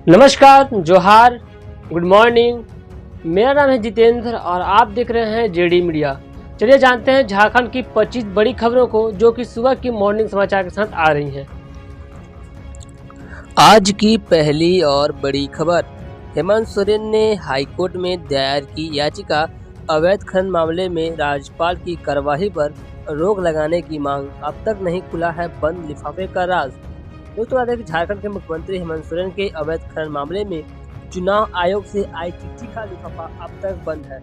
नमस्कार, जोहार, good morning. मेरा नाम है जितेंद्र और आप देख रहे हैं जेडी मीडिया। चलिए जानते हैं झारखंड की 25 बड़ी खबरों को जो कि सुबह की मॉर्निंग समाचार के साथ आ रही हैं। आज की पहली और बड़ी खबर, हेमंत सोरेन ने हाईकोर्ट में दायर की याचिका, अवैध खनन मामले में राज्यपाल की कार्यवाही पर रोक लगाने की मांग, अब तक नहीं खुला है बंद लिफाफे का राज। दोस्तों बता दें कि झारखंड के मुख्यमंत्री हेमंत सोरेन के अवैध खनन मामले में चुनाव आयोग से आई चिट्ठी का लिफाफा अब तक बंद है।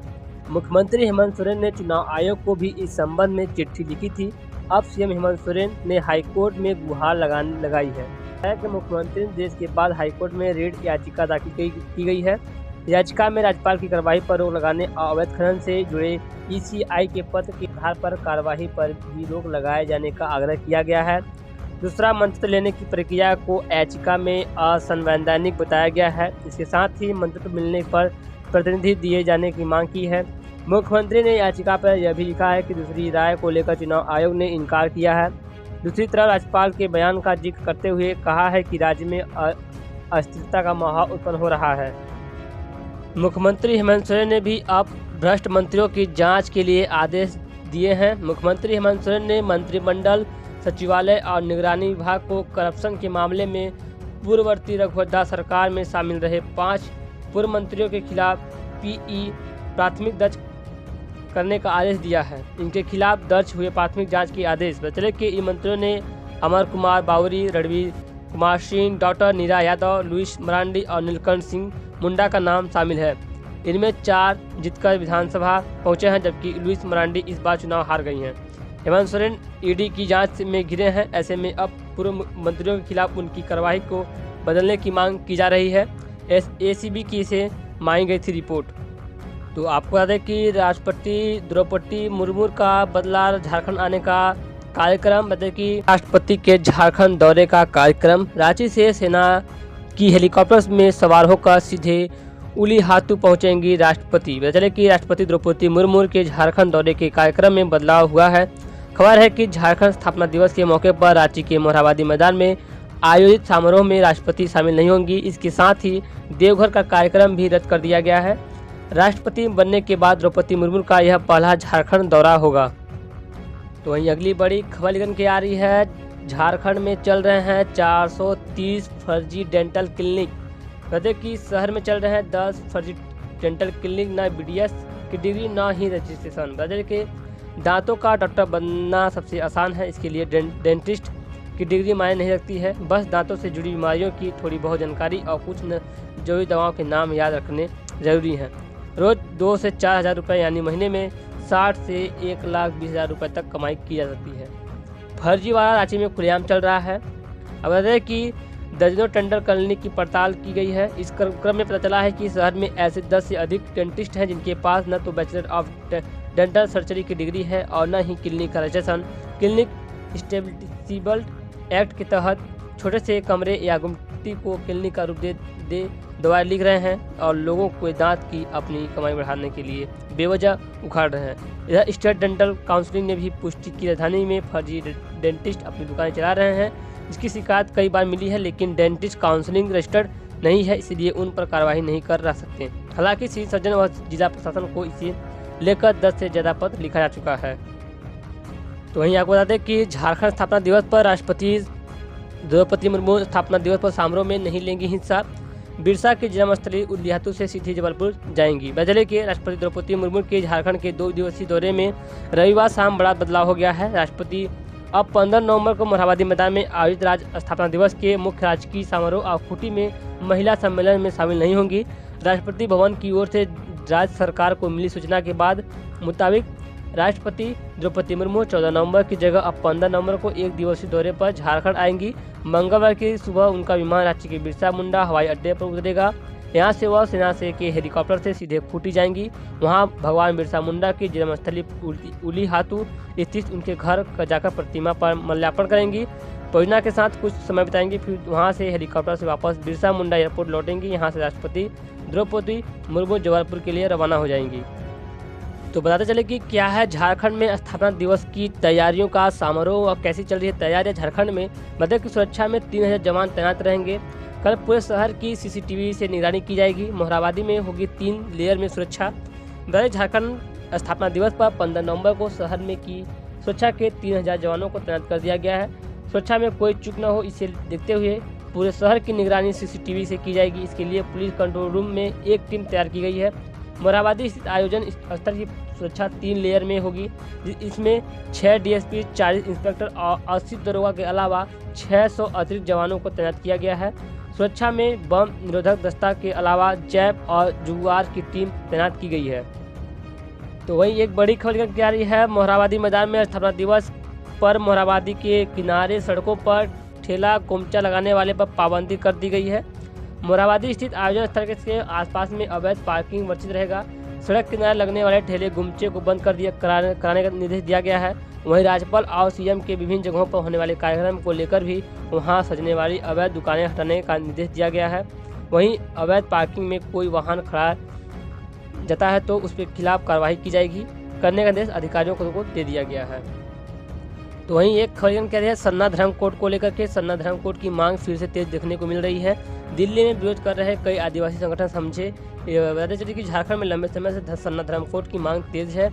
मुख्यमंत्री हेमंत सोरेन ने चुनाव आयोग को भी इस संबंध में चिट्ठी लिखी थी। अब सीएम हेमंत सोरेन ने हाईकोर्ट में गुहार लगाई है कि मुख्यमंत्री निर्देश के बाद हाईकोर्ट में रिट याचिका दाखिल की गई है। याचिका में राज्यपाल की कार्यवाही पर रोक लगाने और अवैध खनन से जुड़े ईसीआई के पत्र के आधार पर कार्यवाही पर भी रोक लगाए जाने का आग्रह किया गया है। दूसरा, मंत्रित्व लेने की प्रक्रिया को याचिका में असंवैधानिक बताया गया है। इसके साथ ही मंत्रित्व मिलने पर प्रतिनिधि दिए जाने की मांग की है। मुख्यमंत्री ने याचिका पर यह भी लिखा है कि दूसरी राय को लेकर चुनाव आयोग ने इनकार किया है। दूसरी तरफ राज्यपाल के बयान का जिक्र करते हुए कहा है कि राज्य में अस्थिरता का माहौल उत्पन्न हो रहा है। मुख्यमंत्री हेमंत सोरेन ने भी अब भ्रष्ट मंत्रियों की जांच के लिए आदेश दिए हैं। मुख्यमंत्री हेमंत सोरेन ने मंत्रिमंडल, सचिवालय और निगरानी विभाग को करप्शन के मामले में पूर्ववर्ती रघुवर दास सरकार में शामिल रहे 5 पूर्व मंत्रियों के खिलाफ पीई प्राथमिक दर्ज करने का आदेश दिया है। इनके खिलाफ दर्ज हुए प्राथमिक जांच के आदेश बतले कि इन मंत्रियों ने अमर कुमार बावरी, रणवीर कुमार सिंह, डॉक्टर नीरा यादव, लुइस मरांडी और नीलकंठ सिंह मुंडा का नाम शामिल है। इनमें 4 जीतकर विधानसभा पहुंचे हैं, जबकि लुइस मरांडी इस बार चुनाव हार गई हैं। हेमंत सोरेन ईडी की जांच में घिरे हैं। ऐसे में अब पूर्व मंत्रियों के खिलाफ उनकी कार्यवाही को बदलने की मांग की जा रही है। एसीबी की से मांगी गई थी रिपोर्ट। तो आपको बता दें कि राष्ट्रपति द्रौपदी मुर्मू का बदला झारखंड आने का कार्यक्रम, बता दें कि राष्ट्रपति के झारखंड दौरे का कार्यक्रम, रांची से सेना की हेलीकॉप्टर में सवार होकर सीधे उलीहातू पहुंचेंगी राष्ट्रपति। बता दें कि राष्ट्रपति द्रौपदी मुर्मू के झारखंड दौरे के कार्यक्रम में बदलाव हुआ है। खबर है कि झारखंड स्थापना दिवस के मौके पर रांची के मोरहाबादी मैदान में आयोजित समारोह में राष्ट्रपति शामिल नहीं होंगी। इसके साथ ही देवघर का कार्यक्रम भी रद्द कर दिया गया है। राष्ट्रपति बनने के बाद द्रौपदी मुर्मू का यह पहला झारखंड दौरा होगा। तो वहीं अगली बड़ी खबर निकल के आ रही है, झारखंड में चल रहे हैं 430 फर्जी डेंटल क्लिनिक। कहते कि शहर में चल रहे हैं 10 फर्जी डेंटल क्लिनिक, न बीडीएस की डिग्री न ही रजिस्ट्रेशन। बता दें कि दांतों का डॉक्टर बनना सबसे आसान है, इसके लिए डेंटिस्ट की डिग्री मायने नहीं रखती है। बस दांतों से जुड़ी बीमारियों की थोड़ी बहुत जानकारी और कुछ जरूरी दवाओं के नाम याद रखने जरूरी हैं। रोज 2 से 4 हज़ार रुपये यानी महीने में 60 से 1,20,000 रुपये तक कमाई की जा सकती है। फर्जीवाड़ा रांची में खुलेआम चल रहा है। अब बता दें कि दर्जनों टेंडर क्लिनिक की पड़ताल की गई है। इस क्रम में पता चला है कि शहर में ऐसे 10 से अधिक डेंटिस्ट हैं जिनके पास न तो बैचलर ऑफ डेंटल सर्जरी की डिग्री है और न ही क्लिनिक का रजिस्ट्रेशन। क्लिनिक एस्टेब्लिशमेंट एक्ट के तहत छोटे से कमरे या गुमटी को क्लिनिक का रूप दे दवाएं लिख रहे हैं और लोगों को दांत की अपनी कमाई बढ़ाने के लिए बेवजह उखाड़ रहे हैं। इधर स्टेट डेंटल काउंसिलिंग ने भी पुष्टि की राजधानी में फर्जी डेंटिस्ट अपनी दुकानें चला रहे हैं। इसकी शिकायत कई बार मिली है, लेकिन डेंटिस्ट काउंसिलिंग रजिस्टर्ड नहीं है, इसलिए उन पर कार्रवाई नहीं कर रह सकते। हालांकि सिविल सर्जन व जिला प्रशासन को इसे लेकर 10 से ज़्यादा पत्र लिखा जा चुका है। तो वहीं आपको बता दें कि झारखंड स्थापना दिवस पर राष्ट्रपति द्रौपदी मुर्मू स्थापना दिवस पर समारोह में नहीं लेंगी हिस्सा। बिरसा की जन्मस्थली उलीहातू से सीधे जबलपुर जाएंगी। बदले के राष्ट्रपति द्रौपदी मुर्मू के झारखंड के 2 दिवसीय दौरे में रविवार शाम बड़ा बदलाव हो गया है। राष्ट्रपति अब 15 नवंबर को मोरहाबादी मैदान में आयोजित राज्य स्थापना दिवस के मुख्य राजकीय समारोह और खूंटी में महिला सम्मेलन में शामिल नहीं होंगी। राष्ट्रपति भवन की ओर से राज्य सरकार को मिली सूचना के बाद मुताबिक राष्ट्रपति द्रौपदी मुर्मू 14 नवंबर की जगह अब 15 नवंबर को 1 दिवसीय दौरे पर झारखंड आएंगी। मंगलवार की सुबह उनका विमान रांची के बिरसा मुंडा हवाई अड्डे पर उतरेगा। यहाँ से वह सेना से के हेलीकॉप्टर से सीधे खूंटी जाएंगी। वहाँ भगवान बिरसा मुंडा की जन्मस्थली उलीहातू स्थित उनके घर जाकर प्रतिमा पर माल्यार्पण करेंगी। परियोजना के साथ कुछ समय बिताएंगी, फिर वहाँ से हेलीकॉप्टर से वापस बिरसा मुंडा एयरपोर्ट लौटेंगी। यहाँ से राष्ट्रपति द्रौपदी मुर्मू जबलपुर के लिए रवाना हो जाएंगी। तो बताते चले कि क्या है झारखंड में स्थापना दिवस की तैयारियों का समारोह और कैसी चल रही है तैयारियां झारखंड में। बता की सुरक्षा में 3000 जवान तैनात रहेंगे। कल पूरे शहर की सीसीटीवी से निगरानी की जाएगी। मोरहाबादी में होगी 3 लेयर में सुरक्षा। झारखंड स्थापना दिवस पर 15 नवंबर को शहर में की सुरक्षा के 3000 जवानों को तैनात कर दिया गया है। सुरक्षा में कोई चूक न हो, इसे देखते हुए पूरे शहर की निगरानी सीसीटीवी से की जाएगी। इसके लिए पुलिस कंट्रोल रूम में एक टीम तैयार की गई है। मोरहाबादी स्थित आयोजन स्थल की सुरक्षा 3 लेयर में होगी। इसमें 6 डीएसपी, 40 इंस्पेक्टर और 80 दरोगा के अलावा 600 अतिरिक्त जवानों को तैनात किया गया है। सुरक्षा में बम निरोधक दस्ता के अलावा जैप और जुगुआर की टीम तैनात की गई है। तो वहीं एक बड़ी खबर निकल के आ रही है। मोरहाबादी मैदान में स्थापना दिवस पर मोरहाबादी के किनारे सड़कों पर ठेला गोमचा लगाने वाले पर पाबंदी कर दी गई है। मोरहाबादी स्थित आयोजन स्थल के आसपास में अवैध पार्किंग वर्जित रहेगा। सड़क किनारे लगने वाले ठेले गुमचे को बंद कराने का निर्देश दिया गया है। वहीं राज्यपाल और सीएम के विभिन्न जगहों पर होने वाले कार्यक्रम को लेकर भी वहां सजने वाली अवैध दुकानें हटाने का निर्देश दिया गया है। वहीं अवैध पार्किंग में कोई वाहन खड़ा जाता है तो उस के खिलाफ कार्रवाई की जाएगी करने का निर्देश अधिकारियों को दे दिया गया है। तो वहीं एक खबर कह रही है सन्ना धर्म कोड को लेकर के। सन्ना धर्म कोड की मांग फिर से तेज देखने को मिल रही है। दिल्ली में विरोध कर रहे कई आदिवासी संगठन समझे बताते चलिए कि झारखंड में लंबे समय से सन्ना धर्म कोड की मांग तेज है।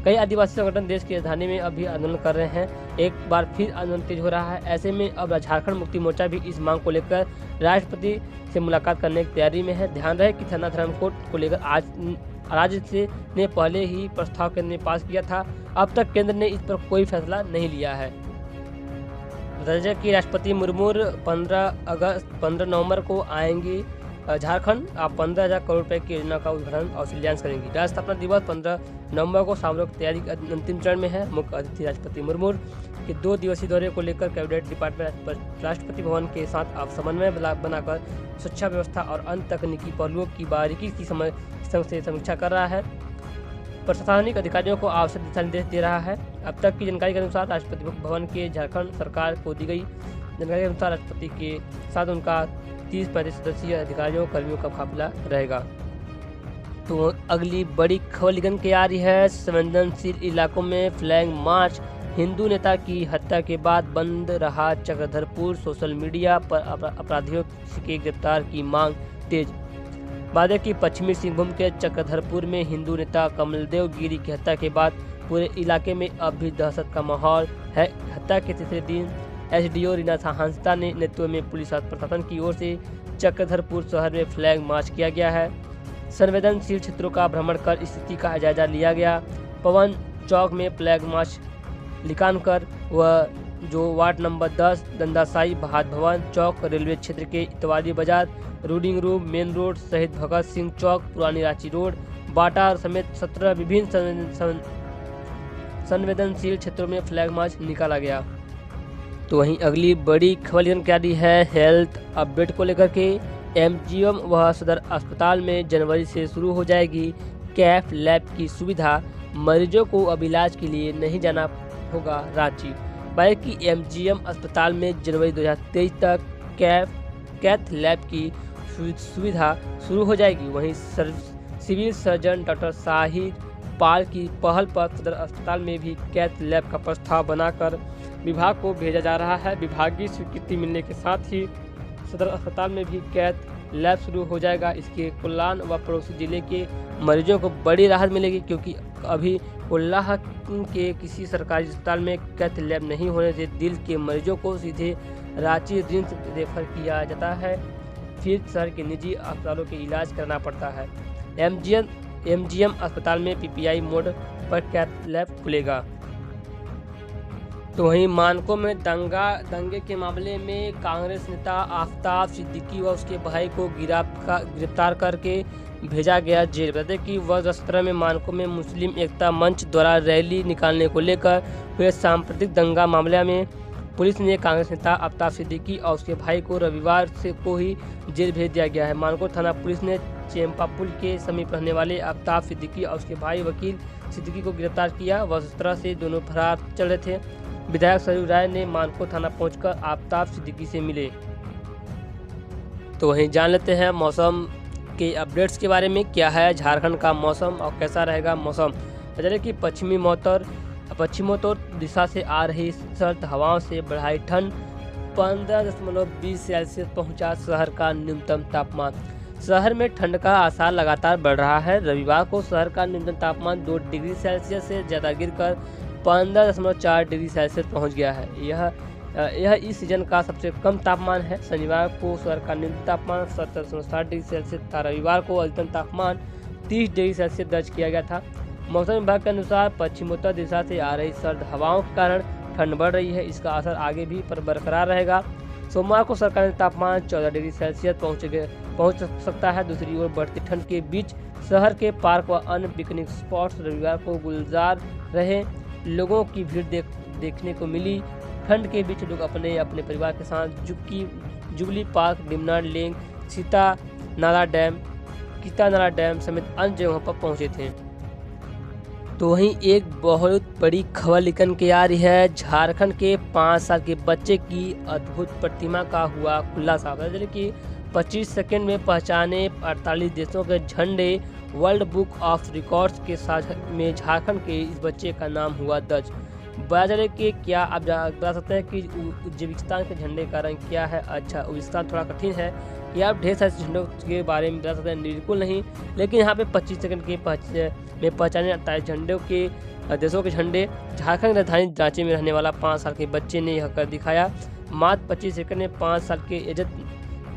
कई आदिवासी संगठन देश की राजधानी में अभी आंदोलन कर रहे हैं। एक बार फिर आंदोलन तेज हो रहा है। ऐसे में अब झारखंड मुक्ति मोर्चा भी इस मांग को लेकर राष्ट्रपति से मुलाकात करने की तैयारी में है। ध्यान रहे कि सन्ना धर्म कोड को लेकर आज राज्य ने पहले ही प्रस्ताव केंद्र में पास किया था। अब तक केंद्र ने इस पर कोई फैसला नहीं लिया है। बताया कि राष्ट्रपति मुर्मू 15 नवंबर को आएंगी झारखंड। आप 15,000 करोड़ रुपए की योजना का उद्घाटन और शिलान्यास करेंगी। राज्य स्थापना दिवस 15 नवंबर को सामूहिक तैयारी अंतिम चरण में है। मुख्य अतिथि राष्ट्रपति मुर्मू के 2 दिवसीय दौरे को लेकर कैबिनेट डिपार्टमेंट राष्ट्रपति भवन के साथ आप समन्वय बनाकर सुरक्षा व्यवस्था और अन्य तकनीकी पहलुओं की बारीकी की से समीक्षा कर रहा है। प्रशासनिक अधिकारियों को आवश्यक दिशा निर्देश दे रहा है। अब तक की जानकारी के अनुसार राष्ट्रपति भवन के झारखंड सरकार को दी गई जानकारी के अनुसार राष्ट्रपति के साथ उनका 30-35 सदस्यीय अधिकारियों कर्मियों का काफिला रहेगा। तो अगली बड़ी खबर निकल के आ रही है। संवेदनशील इलाकों में फ्लैग मार्च। हिंदू नेता की हत्या के बाद बंद रहा चक्रधरपुर। सोशल मीडिया पर अपराधियों की गिरफ्तार की मांग तेज। बादे की पश्चिमी सिंहभूम के चक्रधरपुर में हिंदू नेता कमलदेव गिरी की हत्या के बाद पूरे इलाके में अब भी दहशत का माहौल है। हत्या के तीसरे दिन एसडीओ रीना हांसदा ने नेतृत्व में पुलिस और प्रशासन की ओर से चक्रधरपुर शहर में फ्लैग मार्च किया गया है। संवेदनशील क्षेत्रों का भ्रमण कर स्थिति का जायजा लिया गया। पवन चौक में फ्लैग मार्च निकालकर वह जो वार्ड नंबर 10 दंदासाई भात भवन चौक, रेलवे क्षेत्र के इतवारी बाजार, रूडिंग रूम, मेन रोड सहित भगत सिंह चौक, पुरानी रांची रोड, बाटा समेत 17 विभिन्न संवेदनशील क्षेत्रों में फ्लैग मार्च निकाला गया। तो वहीं अगली बड़ी खबर जानकारी है हेल्थ अपडेट को लेकर के। एमजीएम व सदर अस्पताल में जनवरी से शुरू हो जाएगी कैफ लैब की सुविधा। मरीजों को अब इलाज के लिए नहीं जाना होगा रांची, बल्कि एमजीएम अस्पताल में जनवरी 2023 तक कैथ लैब की सुविधा शुरू हो जाएगी। वहीं सिविल सर्जन डॉक्टर शाहिद पाल की पहल पर सदर अस्पताल में भी कैथ लैब का प्रस्ताव बनाकर विभाग को भेजा जा रहा है। विभागीय स्वीकृति मिलने के साथ ही सदर अस्पताल में भी कैथ लैब शुरू हो जाएगा। इसके कोल्लान व पड़ोसी जिले के मरीजों को बड़ी राहत मिलेगी, क्योंकि अभी कोल्लाह के किसी सरकारी अस्पताल में कैथ लैब नहीं होने से दिल के मरीजों को सीधे रांची रिम्स रेफर किया जाता है, फिर शहर के निजी अस्पतालों के इलाज करना पड़ता है। एमजीएम अस्पताल में पीपीआई मोड पर कैथ लैब खुलेगा। तो वहीं मानकों में दंगे के मामले में कांग्रेस नेता आफ्ताब सिद्दीकी व उसके भाई को गिरफ्तार करके भेजा गया जेल। बता दें कि वर्ष 2017 में मानकों में मुस्लिम एकता मंच द्वारा रैली निकालने को लेकर हुए सांप्रदायिक दंगा मामले में पुलिस ने कांग्रेस नेता आफ्ताब सिद्दीकी और उसके भाई को रविवार को ही जेल भेज दिया गया है। मानकों थाना पुलिस ने चेम्पा पुल के समीप रहने वाले आफ्ताब सिद्दीकी और उसके भाई वकील सिद्दीकी को गिरफ्तार किया। वर्ष 2017 से दोनों फरार चल रहे थे। विधायक सरयू राय ने मानकों थाना पहुंचकर आफ्ताब सिद्दीकी से मिले। तो वहीं जान लेते हैं मौसम के अपडेट्स के बारे में। क्या है झारखंड का मौसम और कैसा रहेगा मौसम। बता कि पश्चिमोत्तर दिशा से आ रही सर्द हवाओं से बढ़ाई ठंड 15.20 सेल्सियस पहुंचा शहर का न्यूनतम तापमान। शहर में ठंड का आसार लगातार बढ़ रहा है। रविवार को शहर का न्यूनतम तापमान 2 डिग्री सेल्सियस से ज़्यादा गिरकर 15.4 डिग्री सेल्सियस पहुंच गया है। यह इस सीजन का सबसे कम तापमान है। शनिवार को शहर का न्यूनतम तापमान 17.7 डिग्री सेल्सियस था। रविवार को अधिकतम तापमान 30 डिग्री सेल्सियस दर्ज किया गया था। मौसम विभाग के अनुसार पश्चिमोत्तर दिशा से आ रही सर्द हवाओं के कारण ठंड बढ़ रही है। इसका असर आगे भी बरकरार रहेगा। सोमवार को शहर का तापमान 14 डिग्री सेल्सियस पहुंच सकता है। दूसरी ओर बढ़ती ठंड के बीच शहर के पार्क व अन्य पिकनिक स्पॉट्स रविवार को गुलजार रहे। लोगों की भीड़ देखने को मिली। ठंड के बीच लोग अपने परिवार के साथ jubilee park, Dimna lake, Sita नाला डैम समेत अन्य जगहों पर पहुंचे थे। तो वहीं एक बहुत बड़ी खबर निकल के आ रही है। झारखंड के 5 साल के बच्चे की अद्भुत प्रतिमा का हुआ खुलासा। जैसे कि 25 सेकंड में पहचाने 48 देशों के झंडे। वर्ल्ड बुक ऑफ रिकॉर्ड्स के साथ में झारखंड के इस बच्चे का नाम हुआ दर्ज। बता चले कि क्या आप बता सकते हैं कि उज्बेकिस्तान के झंडे का रंग क्या है? अच्छा, उज्बेकिस्तान थोड़ा कठिन है कि आप ढेर सारे झंडों के बारे में बता सकते हैं, बिल्कुल नहीं। लेकिन यहाँ पे 25 सेकंड में पहचाने 48 झंडों के देशों के झंडे। झारखंड राजधानी रांची में रहने वाला 5 साल के बच्चे ने यह कर दिखाया। मात्र 25 सेकंड में 5 साल के एजत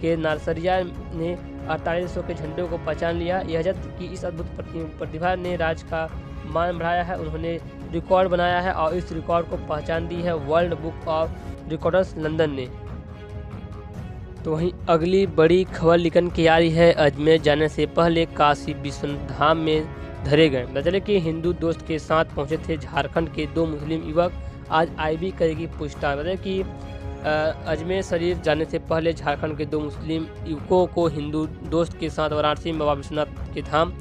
के नारसरिया ने 48 के झंडों को पहचान लिया। एजत की इस अद्भुत प्रतिभा ने राज्य का मान बढ़ाया है। उन्होंने रिकॉर्ड बनाया है और इस रिकॉर्ड को पहचान दी है world book of records London ने। तो वहीं अगली बड़ी खबर निकल के आ रही है। अजमेर जाने से पहले काशी विश्वनाथ धाम में धरे गए। बता कि हिंदू दोस्त के साथ पहुंचे थे झारखंड के 2 मुस्लिम युवक। आज आईबी करेगी पूछताछ। बता कि अजमेर शरीफ जाने से पहले झारखंड के 2 मुस्लिम युवकों को हिंदू दोस्त के साथ वाराणसी में बाबा विश्वनाथ के धाम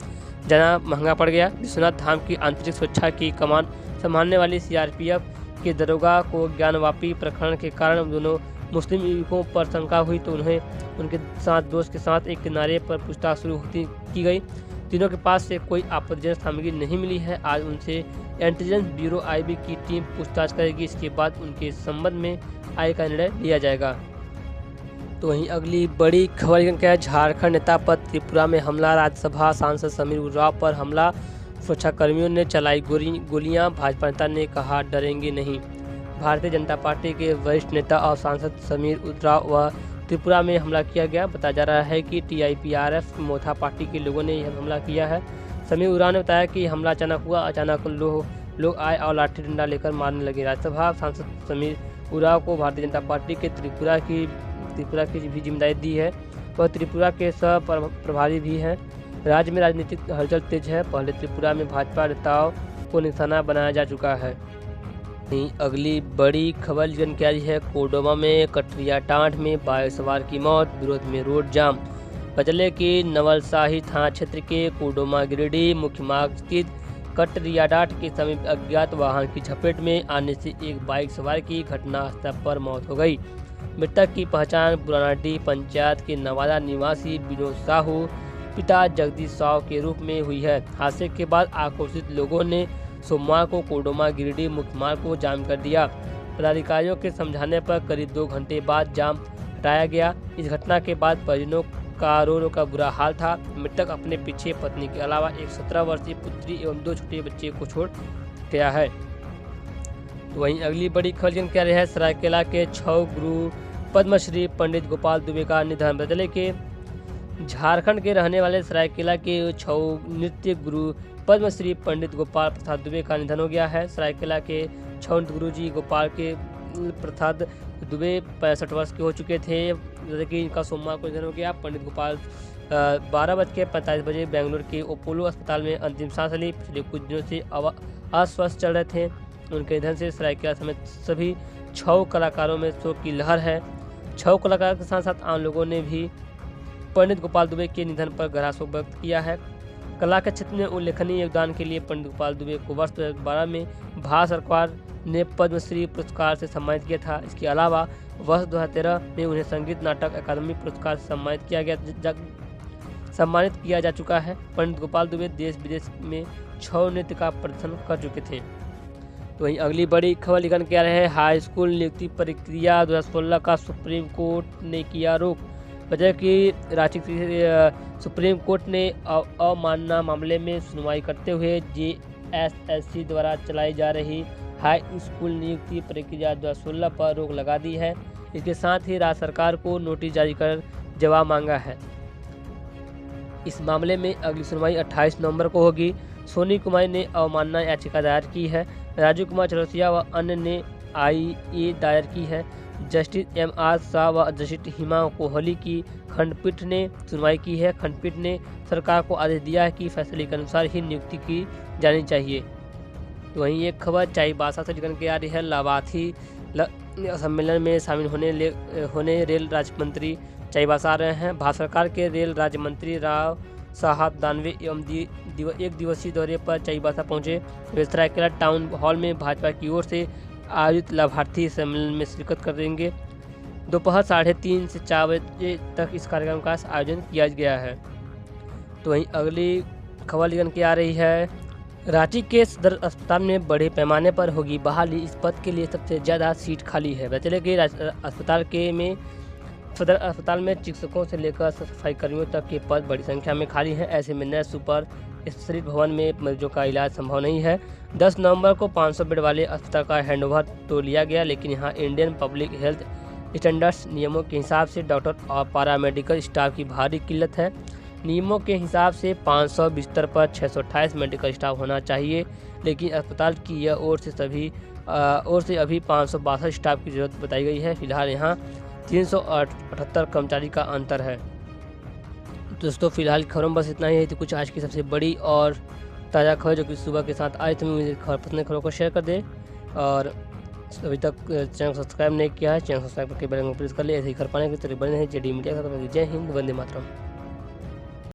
जाना महंगा पड़ गया। विश्वनाथ धाम की आंतरिक सुरक्षा की कमान संभालने वाली सीआरपीएफ के दरोगा को ज्ञानवापी प्रकरण के कारण दोनों मुस्लिम युवकों पर शंका हुई तो उन्हें उनके दोस्त के साथ एक किनारे पर पूछताछ शुरू की गई। तीनों के पास से कोई आपत्तिजनक सामग्री नहीं मिली है। आज उनसे इंटेलिजेंस ब्यूरो आईबी की टीम पूछताछ करेगी। इसके बाद उनके संबंध में आगे का निर्णय लिया जाएगा। तो वहीं अगली बड़ी खबर क्या है। झारखंड नेता पर त्रिपुरा में हमला। राज्यसभा सांसद समीर उरांव पर हमला। सुरक्षाकर्मियों ने चलाई गोलियां। भाजपा नेता ने कहा डरेंगे नहीं। भारतीय जनता पार्टी के वरिष्ठ नेता और सांसद समीर उरांव व त्रिपुरा में हमला किया गया। बताया जा रहा है कि टीआईपीआरएफ मोथा पार्टी के लोगों ने यह हमला किया है। समीर उरांव ने बताया कि हमला अचानक हुआ। अचानक लोग आए और लाठी डंडा लेकर मारने लगे। राज्यसभा सांसद समीर उरांव को भारतीय जनता पार्टी के त्रिपुरा की भी जिम्मेदारी दी है। वह त्रिपुरा के सह प्रभारी भी हैं। राज्य में राजनीतिक हलचल तेज है। पहले त्रिपुरा में भाजपा नेताओं को निशाना बनाया जा चुका है। अगली बड़ी खबर जानकारी है। कोडरमा में कटरियाटांड में बाइक सवार की मौत। विरोध में रोड जाम। बचले की नवलसाही थाना क्षेत्र के कोडरमा गिरिडीह मुख्य मार्ग स्थित कटरियाटांड के समीप अज्ञात वाहन की चपेट में आने से एक बाइक सवार की घटनास्थल पर मौत हो गई। मृतक की पहचान पुरानाडीह पंचायत के नवादा निवासी विनोद साहू पिता जगदीश साहू के रूप में हुई है। हादसे के बाद आक्रोशित लोगों ने सोमवार को कोडरमा गिरिडीह मुख्य मार्ग को जाम कर दिया। पदाधिकारियों के समझाने पर करीब 2 घंटे बाद जाम हटाया गया। इस घटना के बाद परिजनों का रो का बुरा हाल था। मृतक अपने पीछे पत्नी के अलावा एक 17 वर्षीय पुत्री एवं 2 छोटे बच्चे को छोड़ गया है। तो वहीं अगली बड़ी खबर क्या है। सरायकेला के 6 गुरु पद्मश्री पंडित गोपाल दुबे का निधन। बदले के झारखंड के रहने वाले सरायकेला के 6 नृत्य गुरु पद्मश्री पंडित गोपाल प्रसाद दुबे का निधन हो गया है। सरायकेला के 6 गुरु जी गोपाल के प्रसाद दुबे 65 वर्ष के हो चुके थे। जैसे कि इनका सोमवार को निधन हो गया। पंडित गोपाल 12:45 बेंगलुरु के अपोलो अस्पताल में अंतिम सांस ली। पिछले कुछ दिनों से अस्वस्थ चल रहे थे। उनके निधन से सरायकेला समेत सभी 6 कलाकारों में शोक की लहर है। 6 कलाकारों के साथ साथ आम लोगों ने भी पंडित गोपाल दुबे के निधन पर गहरा शोक व्यक्त किया है। कला के क्षेत्र में उल्लेखनीय योगदान के लिए पंडित गोपाल दुबे को वर्ष 2012 में भारत सरकार ने पद्मश्री पुरस्कार से सम्मानित किया था। इसके अलावा वर्ष 2013 में उन्हें संगीत नाटक अकादमी पुरस्कार से सम्मानित किया जा चुका है। पंडित गोपाल दुबे देश विदेश में 6 नृत्य का प्रदर्शन कर चुके थे। तो वहीं अगली बड़ी खबर लिखकर क्या रहे हैं, हाई स्कूल नियुक्ति प्रक्रिया 2016 का सुप्रीम कोर्ट ने किया रोक। वजह कि रांची सुप्रीम कोर्ट ने अवमानना मामले में सुनवाई करते हुए JSSC द्वारा चलाई जा रही हाई स्कूल नियुक्ति प्रक्रिया 2016 पर रोक लगा दी है। इसके साथ ही राज्य सरकार को नोटिस जारी कर जवाब मांगा है। इस मामले में अगली सुनवाई 28 नवंबर को होगी। सोनी कुमारी ने अवमानना याचिका दायर की है। राजीव कुमार चौरसिया व अन्य ने IA दायर की है। जस्टिस MR शाह व जस्टिस हिमा कोहली की खंडपीठ ने सुनवाई की है। खंडपीठ ने सरकार को आदेश दिया है कि फैसले के अनुसार ही नियुक्ति की जानी चाहिए। तो वहीं एक खबर चाईबासा से निकल के आ रही है, लाभार्थी सम्मेलन में शामिल होने रेल राज्य मंत्री चाईबासा आ रहे हैं। भारत सरकार के रेल राज्य मंत्री राव साहब दानवे एवं एक दिवसीय दौरे पर चाईबासा पहुंचे। वे सरायकेला टाउन हॉल में भाजपा की ओर से आयोजित लाभार्थी सम्मेलन में शिरकत करेंगे। दोपहर 3:30 से 4 बजे तक इस कार्यक्रम का आयोजन किया गया है। तो वहीं अगली खबर लेकर के आ रही है, रांची के सदर अस्पताल में बड़े पैमाने पर होगी बहाली। इस पद के लिए सबसे ज़्यादा सीट खाली है। बता चले कि सदर अस्पताल में चिकित्सकों से लेकर सफाई कर्मियों तक के पद बड़ी संख्या में खाली हैं। ऐसे में नए सुपर स्पेशलिस्ट भवन में मरीजों का इलाज संभव नहीं है। 10 नवंबर को 500 बेड वाले अस्पताल का हैंडओवर तो लिया गया, लेकिन यहाँ इंडियन पब्लिक हेल्थ स्टैंडर्ड्स नियमों के हिसाब से डॉक्टर और पैरामेडिकल स्टाफ की भारी किल्लत है। नियमों के हिसाब से 500 बिस्तर पर 628 मेडिकल स्टाफ होना चाहिए, लेकिन अस्पताल की यह ओर से अभी 562 स्टाफ की जरूरत बताई गई है। फिलहाल यहाँ 378 कर्मचारी का अंतर है। दोस्तों फिलहाल खबरों में बस इतना ही है। तो कुछ आज की सबसे बड़ी और ताज़ा खबर जो कि सुबह के साथ आई, तो मुझे खबर पसंद खबरों को शेयर कर दे और अभी तक चैनल सब्सक्राइब नहीं किया है, चैनल सब्सक्राइब करके बेल आइकन प्रेस कर ले। ऐसे ही कर पाने के तो बने हैं JD मीडिया के साथ। जय हिंद, वंदे मातरम।